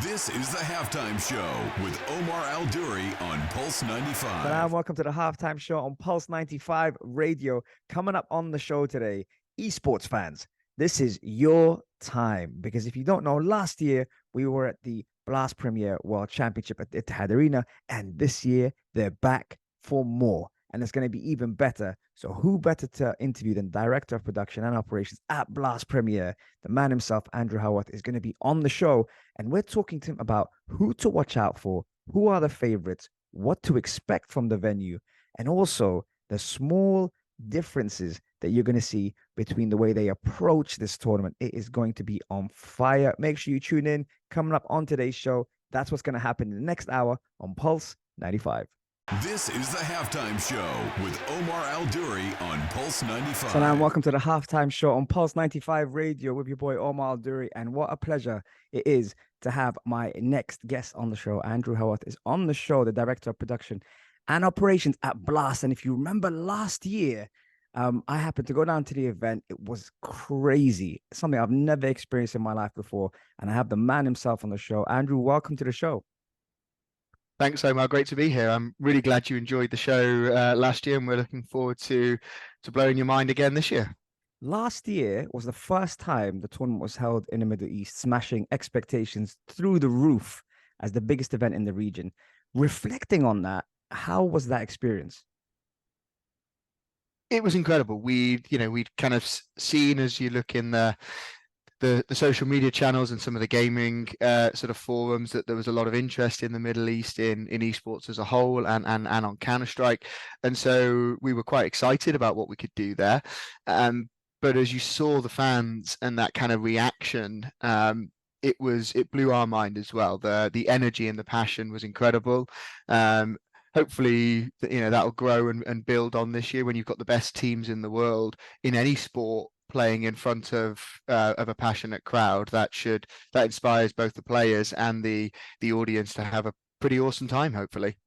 This is the Halftime Show with Omar Al-Duri on Pulse 95. And welcome to the Halftime Show on Pulse 95 Radio. Coming up on the show today, esports fans, this is your time. Because if you don't know, last year we were at the Blast Premier World Championship at the Etihad Arena, and this year they're back for more. And it's going to be even better. So who better to interview than Director of Production and Operations at Blast Premier? The man himself, Andrew Haworth, is going to be on the show. And we're talking to him about who to watch out for, who are the favorites, what to expect from the venue, and also the small differences that you're going to see between the way they approach this tournament. It is going to be on fire. Make sure you tune in. Coming up on today's show, that's what's going to happen in the next hour on Pulse 95. This is the Halftime Show with Omar Al-Duri on Pulse 95. So now welcome to the Halftime Show on Pulse 95 Radio with your boy Omar Al-Duri. And what a pleasure it is to have my next guest on the show. Andrew Haworth is on the show, the Director of Production and Operations at Blast. And if you remember last year, I happened to go down to the event. It was crazy, something I've never experienced in my life before. And I have the man himself on the show. Andrew, welcome to the show. Thanks, Omar. Great to be here. I'm really glad you enjoyed the show last year, and we're looking forward to blowing your mind again this year. Last year was the first time the tournament was held in the Middle East, smashing expectations through the roof as the biggest event in the region. Reflecting on that, how was that experience? It was incredible. We'd kind of seen, as you look in the social media channels and some of the gaming sort of forums, that there was a lot of interest in the Middle East in esports as a whole and on Counter-Strike. And so we were quite excited about what we could do there. But as you saw the fans and that kind of reaction, it blew our mind as well. The energy and the passion was incredible. Hopefully, that'll grow and build on this year when you've got the best teams in the world in any sport playing in front of a passionate crowd. That inspires both the players and the audience to have a pretty awesome time, hopefully.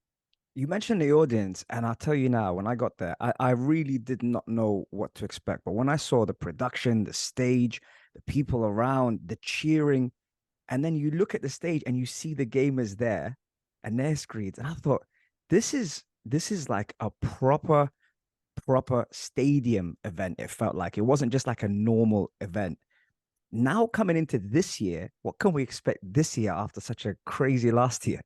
You mentioned the audience, and I'll tell you now, when I got there, I really did not know what to expect. But when I saw the production, the stage, the people around, the cheering, and then you look at the stage and you see the gamers there and their screens, and I thought, this is like a proper stadium event. It felt like it wasn't just like a normal event. Now coming into this year, what can we expect this year after such a crazy last year?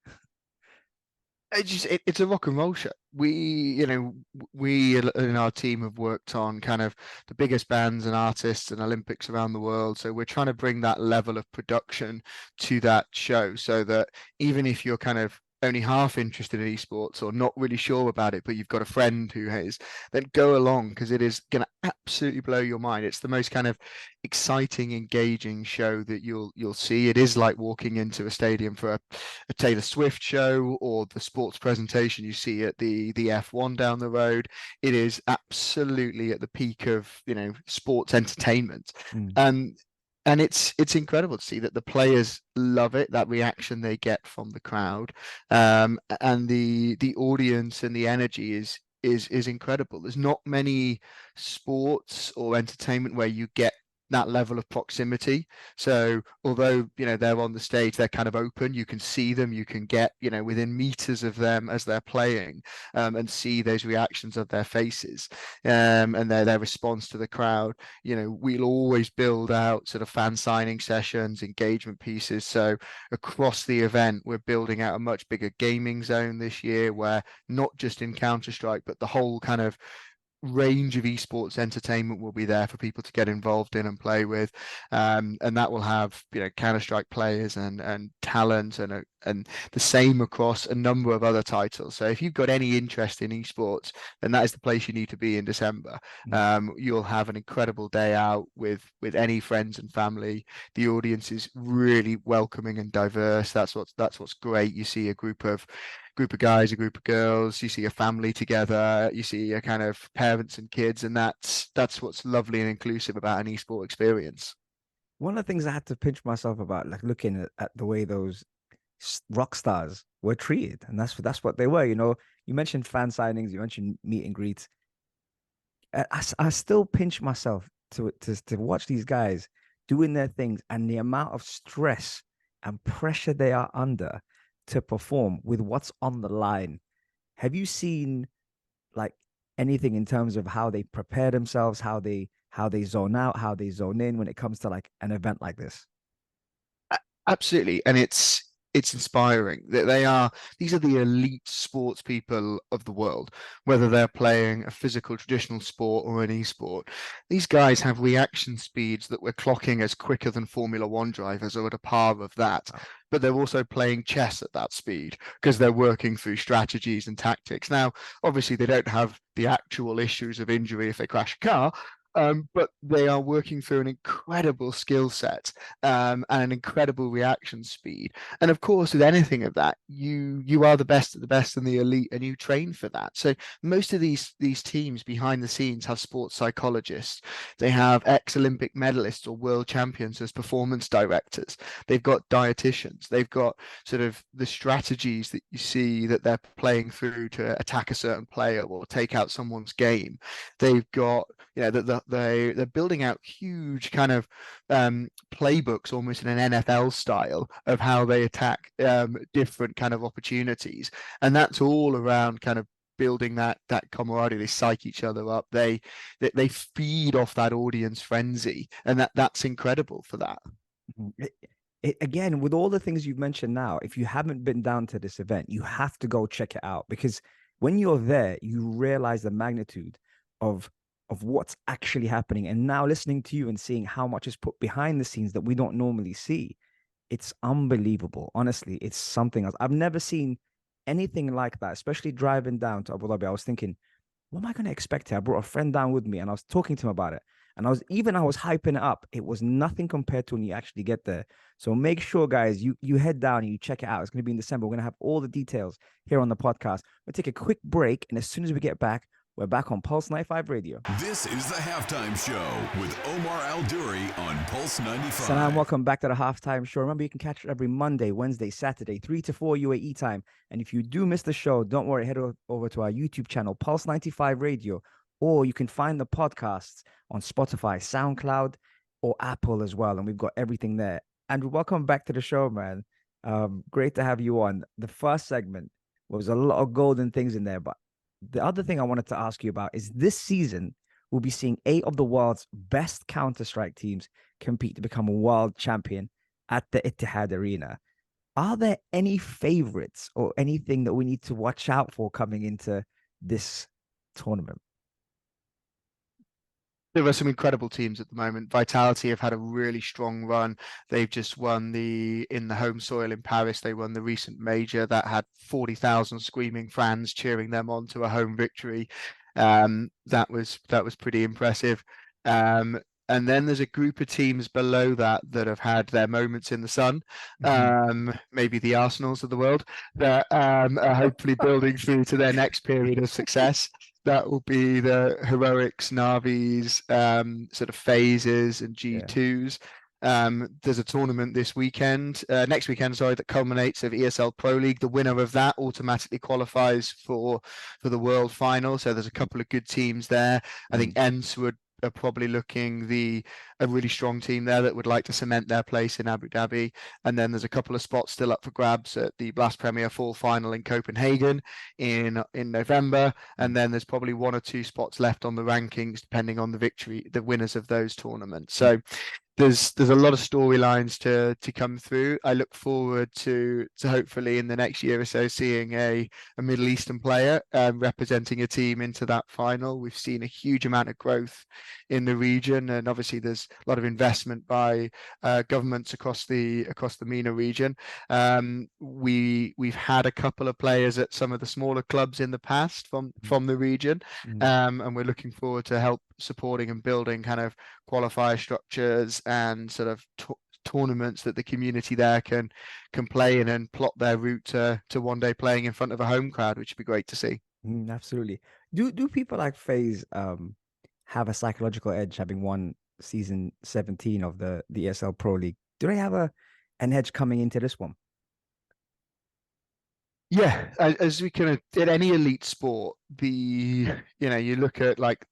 It's a rock and roll show. We in our team have worked on kind of the biggest bands and artists and Olympics around the world. So we're trying to bring that level of production to that show, so that even if you're kind of only half interested in esports or not really sure about it, but you've got a friend who is, then go along, because it is going to absolutely blow your mind. It's the most kind of exciting, engaging show that you'll see. It is like walking into a stadium for a Taylor Swift show or the sports presentation you see at the F1 down the road. It is absolutely at the peak of sports entertainment. And it's incredible to see that the players love it, that reaction they get from the crowd, and the audience and the energy is incredible. There's not many sports or entertainment where you get that level of proximity. So although they're on the stage, they're kind of open, you can see them, you can get within meters of them as they're playing, and see those reactions of their faces, and their response to the crowd. We'll always build out sort of fan signing sessions, engagement pieces. So across the event, we're building out a much bigger gaming zone this year, where not just in Counter-Strike, but the whole kind of range of esports entertainment will be there for people to get involved in and play with, and that will have Counter-Strike players and talent and the same across a number of other titles. So if you've got any interest in esports, then that is the place you need to be in December. You'll have an incredible day out with any friends and family. The audience is really welcoming and diverse. That's what's great. You see a group of guys, a group of girls, you see a family together, you see a kind of parents and kids, and that's what's lovely and inclusive about an esport experience. One of the things I had to pinch myself about, like looking at the way those rock stars were treated, and that's what they were. You mentioned fan signings, you mentioned meet and greets. I still pinch myself to watch these guys doing their things, and the amount of stress and pressure they are under to perform with what's on the line. Have you seen like anything in terms of how they prepare themselves, how they zone out, how they zone in when it comes to like an event like this? Absolutely, and it's inspiring that these are the elite sports people of the world, whether they're playing a physical traditional sport or an e-sport. These guys have reaction speeds that we're clocking as quicker than Formula One drivers or at a par of that. Wow. But they're also playing chess at that speed because they're working through strategies and tactics. Now, obviously, they don't have the actual issues of injury if they crash a car, but they are working through an incredible skill set and an incredible reaction speed. And of course, with anything of that, you are the best of the best and the elite, and you train for that. So most of these teams behind the scenes have sports psychologists. They have ex-Olympic medalists or world champions as performance directors. They've got dietitians. They've got sort of the strategies that you see that they're playing through to attack a certain player or take out someone's game. They've got, they're building out huge kind of playbooks almost in an NFL style of how they attack different kind of opportunities, and that's all around kind of building that camaraderie. They psych each other up. They feed off that audience frenzy, and that's incredible for that. Again, with all the things you've mentioned now, if you haven't been down to this event, you have to go check it out, because when you're there, you realize the magnitude of what's actually happening. And now listening to you and seeing how much is put behind the scenes that we don't normally see, it's unbelievable. Honestly, it's something else. I've never seen anything like that, especially driving down to Abu Dhabi. I was thinking, what am I going to expect here? I brought a friend down with me and I was talking to him about it. And I was hyping it up. It was nothing compared to when you actually get there. So make sure, guys, you head down and you check it out. It's going to be in December. We're going to have all the details here on the podcast. We'll take a quick break. And as soon as we get back, we're back on Pulse 95 Radio. This is the Halftime Show with Omar Al-Duri on Pulse 95. Salam, welcome back to the Halftime Show. Remember, you can catch it every Monday, Wednesday, Saturday, 3 to 4 UAE time. And if you do miss the show, don't worry, head over to our YouTube channel, Pulse 95 Radio, or you can find the podcasts on Spotify, SoundCloud, or Apple as well. And we've got everything there. Andrew, welcome back to the show, man. Great to have you on. The first segment was a lot of golden things in there, but the other thing I wanted to ask you about is this season, we'll be seeing 8 of the world's best Counter-Strike teams compete to become a world champion at the Etihad Arena. Are there any favorites or anything that we need to watch out for coming into this tournament? There are some incredible teams at the moment. Vitality have had a really strong run. They've just won in the home soil in Paris. They won the recent major that had 40,000 screaming fans cheering them on to a home victory. That was pretty impressive. And then there's a group of teams below that have had their moments in the sun. Maybe the Arsenals of the world that are hopefully building through to their next period of success. That will be the Heroics, Navis, sort of phases and G2s. There's a tournament next weekend, that culminates of ESL Pro League. The winner of that automatically qualifies for the world final. So there's a couple of good teams there. I think ENCE are probably looking a really strong team there that would like to cement their place in Abu Dhabi. And then there's a couple of spots still up for grabs at the Blast Premier Fall Final in Copenhagen in November. And then there's probably 1 or 2 spots left on the rankings, depending on the winners of those tournaments. So there's a lot of storylines to come through. I look forward to hopefully in the next year or so seeing a Middle Eastern player representing a team into that final. We've seen a huge amount of growth in the region, and obviously there's a lot of investment by governments across the MENA region. We've had a couple of players at some of the smaller clubs in the past from the region, and we're looking forward to help supporting and building kind of qualifier structures and sort of tournaments that the community there can play in and plot their route to one day playing in front of a home crowd, which would be great to see. Absolutely. Do people like FaZe have a psychological edge, having won season 17 of the ESL Pro League? Do they have an edge coming into this one? Yeah, as we can in any elite sport, you look at like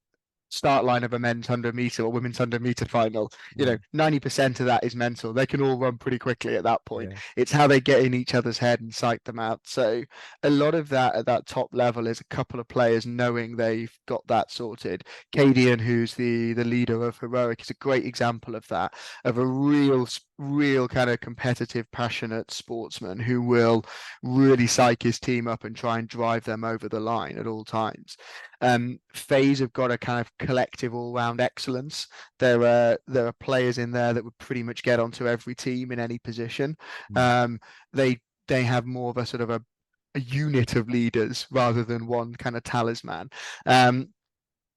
start line of a men's 100 meter or women's 100 meter final, 90% of that is mental. They can all run pretty quickly at that point. Yeah. It's how they get in each other's head and psych them out. So a lot of that at that top level is a couple of players knowing they've got that sorted. Cadian, who's the leader of Heroic, is a great example of that, of a real kind of competitive, passionate sportsman who will really psych his team up and try and drive them over the line at all times. FaZe have got a kind of collective all-round excellence. There are players in there that would pretty much get onto every team in any position. They have more of a sort of a unit of leaders rather than one kind of talisman.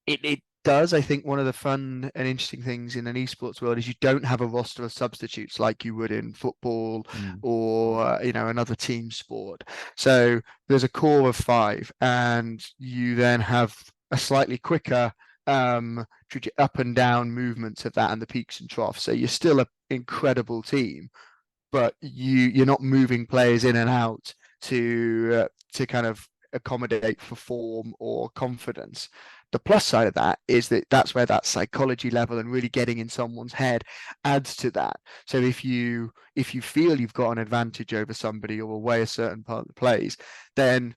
It does, I think, one of the fun and interesting things in an esports world is you don't have a roster of substitutes like you would in football or another team sport. So there's a core of 5, and you then have a slightly quicker up and down movements of that and the peaks and troughs. So you're still an incredible team, but you're not moving players in and out to kind of accommodate for form or confidence. The plus side of that is that that's where that psychology level and really getting in someone's head adds to that. So if you feel you've got an advantage over somebody or a way a certain part of the plays, then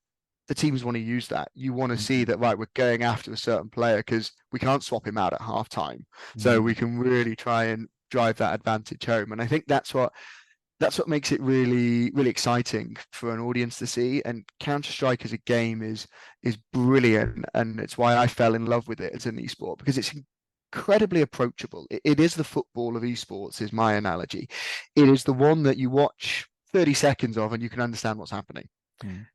the teams want to use that. You want to see that, right, we're going after a certain player because we can't swap him out at halftime. So we can really try and drive that advantage home. And I think that's what makes it really, really exciting for an audience to see. And Counter-Strike as a game is brilliant, and it's why I fell in love with it as an esport, because it's incredibly approachable. It is the football of esports, is my analogy. It is the one that you watch 30 seconds of and you can understand what's happening.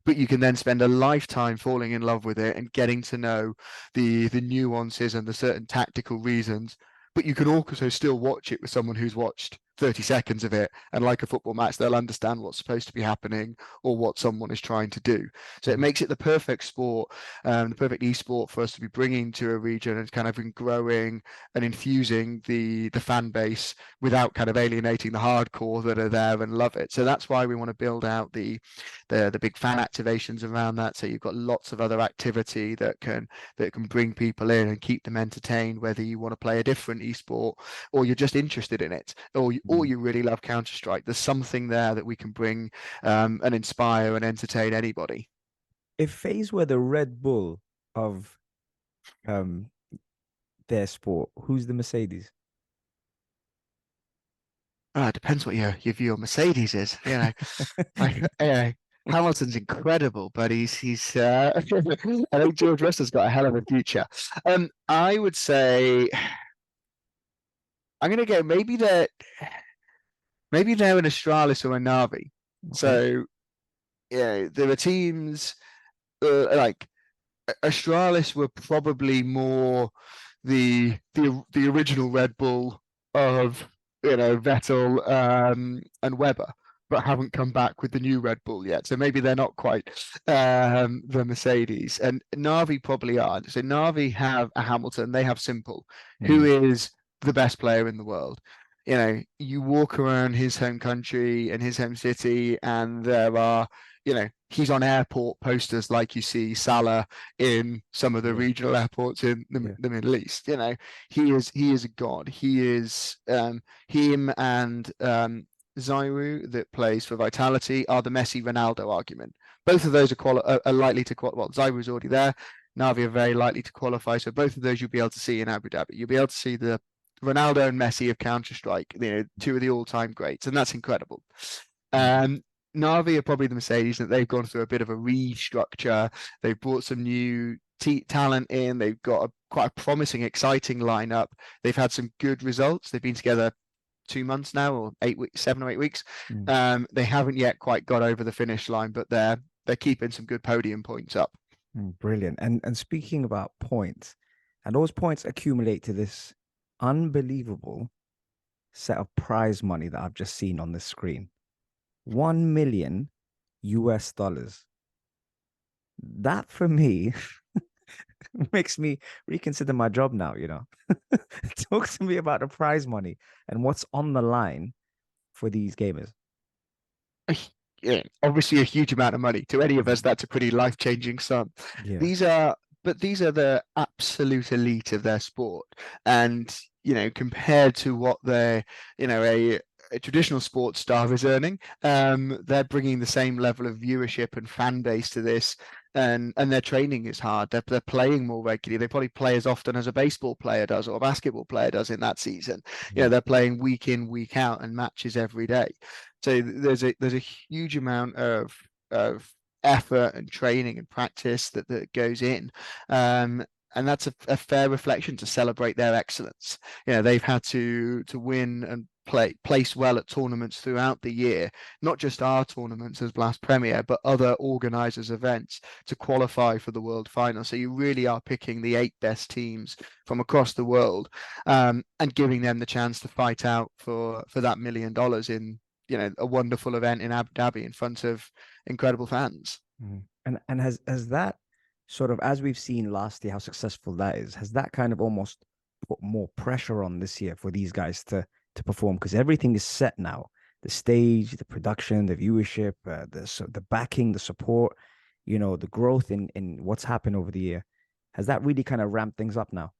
But you can then spend a lifetime falling in love with it and getting to know the nuances and the certain tactical reasons. But you can also still watch it with someone who's watched 30 seconds of it, and like a football match, they'll understand what's supposed to be happening or what someone is trying to do. So it makes it the perfect sport, the perfect esport for us to be bringing to a region and kind of growing and infusing the fan base without kind of alienating the hardcore that are there and love it. So that's why we want to build out the big fan activations around that. So you've got lots of other activity that can bring people in and keep them entertained, whether you want to play a different esport or you're just interested in it, or you really love Counter-Strike. There's something there that we can bring and inspire and entertain anybody. If FaZe were the Red Bull of their sport, who's the Mercedes? It depends what your view of Mercedes is. Hamilton's incredible, but he's I think George Russell's got a hell of a future. I would say I'm gonna go maybe they're an Astralis or a Navi. Okay. So there are teams like Astralis were probably more the original Red Bull of Vettel and Webber, but haven't come back with the new Red Bull yet. So maybe they're not quite the Mercedes. And Navi probably aren't. So Navi have a Hamilton, they have Simple, who is the best player in the world. You walk around his home country and his home city, and there are, he's on airport posters like you see Salah in some of the regional airports in the Middle East. He is a god. He is him and Zyru that plays for Vitality are the Messi Ronaldo argument. Both of those are likely to qualify. Well, Zyru's already there. Navi are very likely to qualify. So both of those you'll be able to see in Abu Dhabi. You'll be able to see the Ronaldo and Messi of Counter-Strike, two of the all-time greats, and that's incredible. Navi are probably the Mercedes, that they've gone through a bit of a restructure. They've brought some new talent in. They've got quite a promising, exciting lineup. They've had some good results. They've been together 2 months now, or 8 weeks, 7 or 8 weeks. They haven't yet quite got over the finish line, but they're keeping some good podium points up. Brilliant. And speaking about points, and those points accumulate to this unbelievable set of prize money that I've just seen on the screen. $1 million. That for me makes me reconsider my job now. Talk to me about the prize money and what's on the line for these gamers. Obviously a huge amount of money to any of us. That's a pretty life-changing sum. These are but these are the absolute elite of their sport. And, compared to what a traditional sports star is earning, they're bringing the same level of viewership and fan base to this. And their training is hard. They're playing more regularly. They probably play as often as a baseball player does or a basketball player does in that season. They're playing week in, week out, and matches every day. So there's a huge amount of effort and training and practice that goes in. And that's a fair reflection to celebrate their excellence. They've had to win and place well at tournaments throughout the year, not just our tournaments as Blast Premier, but other organisers' events to qualify for the World Final. So you really are picking the 8 best teams from across the world, and giving them the chance to fight out for that $1 million in a wonderful event in Abu Dhabi in front of incredible fans. And has that sort of, as we've seen last year, how successful that is, has that kind of almost put more pressure on this year for these guys to perform? Because everything is set now, the stage, the production, the viewership, the backing, the support, the growth in what's happened over the year. Has that really kind of ramped things up now?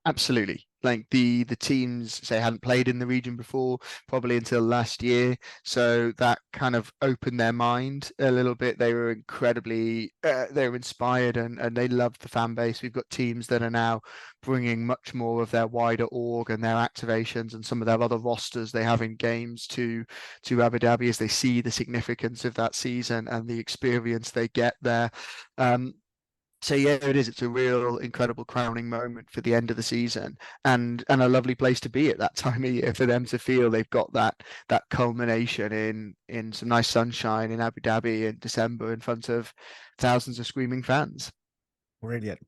Absolutely. Like the teams, say, hadn't played in the region before, probably until last year. So that kind of opened their mind a little bit. They were incredibly, they were inspired and they loved the fan base. We've got teams that are now bringing much more of their wider org and their activations and some of their other rosters they have in games to Abu Dhabi as they see the significance of that season and the experience they get there. So yeah, it is. It's a real incredible crowning moment for the end of the season, and a lovely place to be at that time of year for them to feel they've got that culmination in some nice sunshine in Abu Dhabi in December in front of thousands of screaming fans. Brilliant.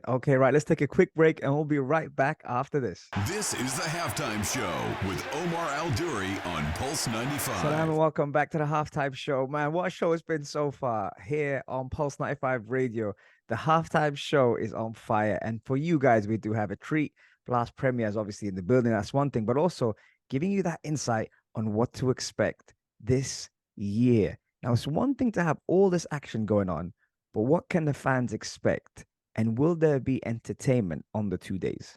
Okay, right. Let's take a quick break and we'll be right back after this. This is the Halftime Show with Omar Al-Duri on Pulse 95. Salam and welcome back to the Halftime Show. Man, what a show it's been so far here on Pulse 95 Radio. The Halftime Show is on fire. And for you guys, we do have a treat. Blast Premier is obviously in the building. That's one thing, but also giving you that insight on what to expect this year. Now, it's one thing to have all this action going on, but what can the fans expect? And will there be entertainment on the 2 days?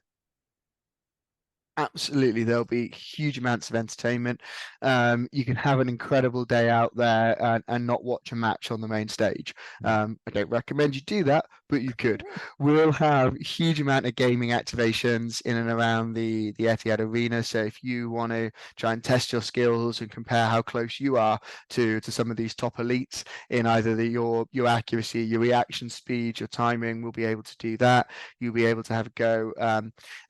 Absolutely, there'll be huge amounts of entertainment. You can have an incredible day out there and not watch a match on the main stage. I don't recommend you do that, but you could. We'll have a huge amount of gaming activations in and around the Etihad Arena. So if you want to try and test your skills and compare how close you are to some of these top elites in either your accuracy, your reaction speed, your timing, we'll be able to do that. You'll be able to have a go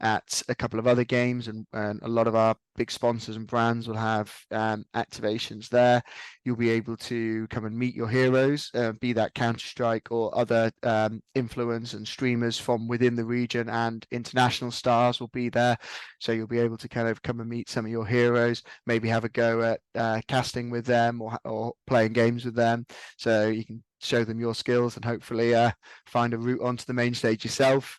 at a couple of other games. And a lot of our big sponsors and brands will have activations there. You'll be able to come and meet your heroes, be that Counter-Strike or other influencers and streamers from within the region, and international stars will be there. So you'll be able to kind of come and meet some of your heroes, maybe have a go at casting with them or playing games with them. So you can show them your skills and hopefully find a route onto the main stage yourself.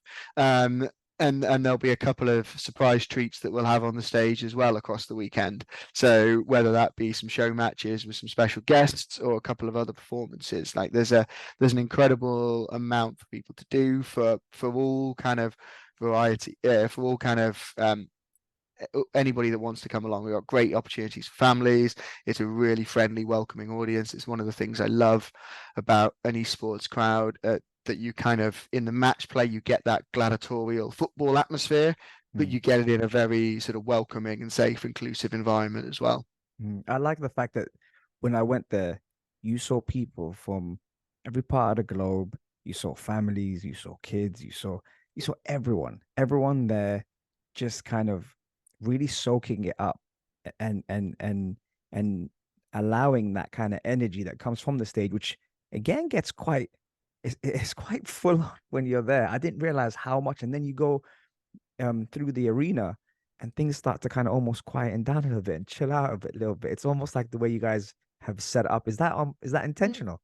And there'll be a couple of surprise treats that we'll have on the stage as well across the weekend. So whether that be some show matches with some special guests or a couple of other performances, like there's an incredible amount for people to do for all kind of variety, for all kind of anybody that wants to come along. We've got great opportunities for families. It's a really friendly, welcoming audience. It's one of the things I love about an esports crowd. That you kind of, in the match play, you get that gladiatorial football atmosphere, but you get it in a very sort of welcoming and safe, inclusive environment as well. I like the fact that when I went there, you saw people from every part of the globe. You saw families, you saw kids, you saw everyone there, just kind of really soaking it up and allowing that kind of energy that comes from the stage, which again gets it's quite full on when you're there. I didn't realize how much, and then you go through the arena and things start to kind of almost quieten down a little bit and chill out a little bit. It's almost like the way you guys have set up. Is that intentional?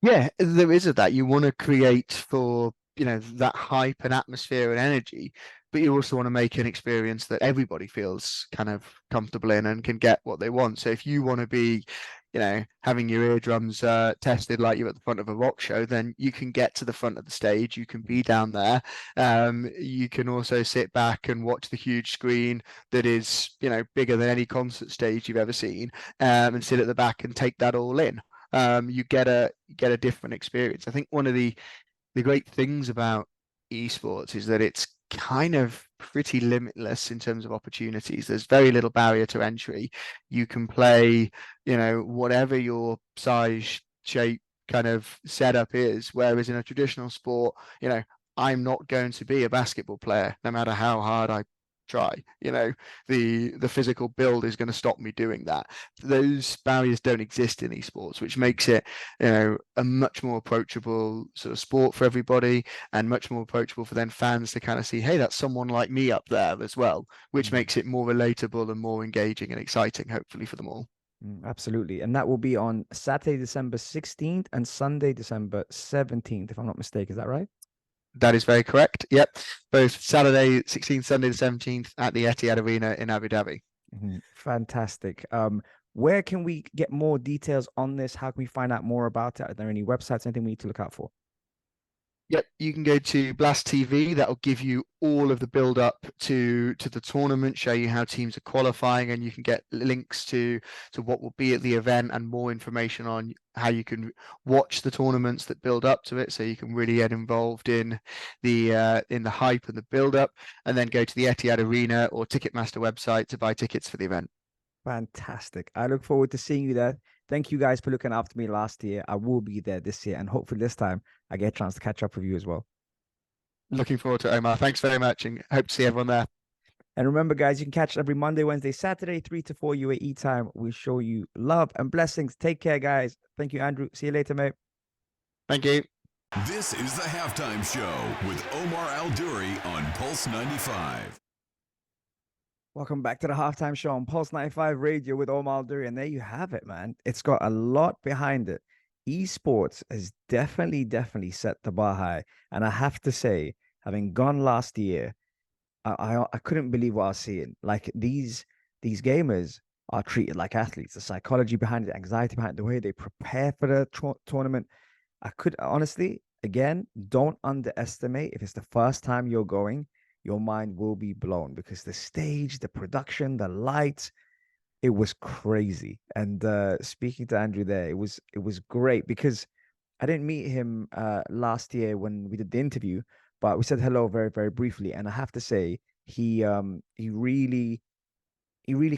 Yeah, there is that. You want to create for that hype and atmosphere and energy, but you also want to make an experience that everybody feels kind of comfortable in and can get what they want. So if you want to be having your eardrums tested like you're at the front of a rock show, then you can get to the front of the stage. You can be down there. You can also sit back and watch the huge screen that is, bigger than any concert stage you've ever seen, and sit at the back and take that all in. You get a different experience. I think one of the great things about esports is that it's kind of pretty limitless in terms of opportunities. There's very little barrier to entry. You can play, whatever your size, shape, kind of setup is. Whereas in a traditional sport, I'm not going to be a basketball player, no matter how hard I try. The physical build is going to stop me doing that. Those barriers don't exist in esports, which makes it a much more approachable sort of sport for everybody, and much more approachable for then fans to kind of see, hey, that's someone like me up there as well, which makes it more relatable and more engaging and exciting, hopefully, for them all. Absolutely. And that will be on Saturday, December 16th and Sunday, December 17th, if I'm not mistaken. Is that right? That is very correct. Yep. Both Saturday 16th, Sunday the 17th at the Etihad Arena in Abu Dhabi. Fantastic. Where can we get more details on this? How can we find out more about it? Are there any websites, anything we need to look out for? Yep, you can go to Blast TV. That'll give you all of the build up to the tournament, show you how teams are qualifying, and you can get links to what will be at the event and more information on how you can watch the tournaments that build up to it, so you can really get involved in the hype and the build up, and then go to the Etihad Arena or Ticketmaster website to buy tickets for the event. Fantastic. I look forward to seeing you there. Thank you guys for looking after me last year. I will be there this year, and hopefully this time I get a chance to catch up with you as well. Looking forward to it, Omar. Thanks very much, and hope to see everyone there. And remember, guys, you can catch it every Monday, Wednesday, Saturday, 3 to 4 UAE time. We show you love and blessings. Take care, guys. Thank you, Andrew. See you later, mate. Thank you. This is the Halftime Show with Omar Al-Duri on Pulse 95. Welcome back to the Halftime Show on Pulse 95 Radio with Omar Al-Duri. And there you have it, man. It's got a lot behind it. Esports has definitely set the bar high. And I have to say, having gone last year, I couldn't believe what I was seeing. Like these gamers are treated like athletes. The psychology behind it, anxiety behind it, the way they prepare for the tournament. I could honestly, again, don't underestimate. If it's the first time you're going, your mind will be blown, because the stage, the production, the lights, it was crazy. And speaking to Andrew there, it was great, because I didn't meet him last year when we did the interview, but we said hello very, very briefly. And I have to say, he really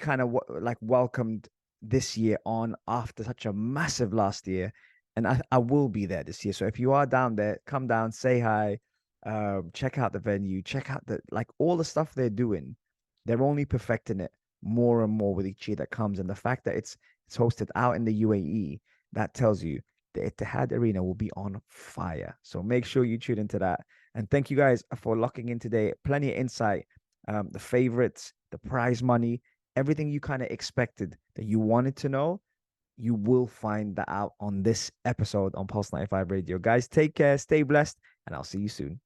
kind of welcomed this year on after such a massive last year. And I will be there this year. So if you are down there, come down, say hi, check out the venue, check out all the stuff they're doing. They're only perfecting it more and more with each year that comes. And the fact that it's hosted out in the UAE, that tells you the Etihad Arena will be on fire. So make sure you tune into that. And thank you guys for locking in today. Plenty of insight, the favorites, the prize money, everything you kind of expected that you wanted to know. You will find that out on this episode on Pulse 95 Radio. Guys, take care, stay blessed, and I'll see you soon.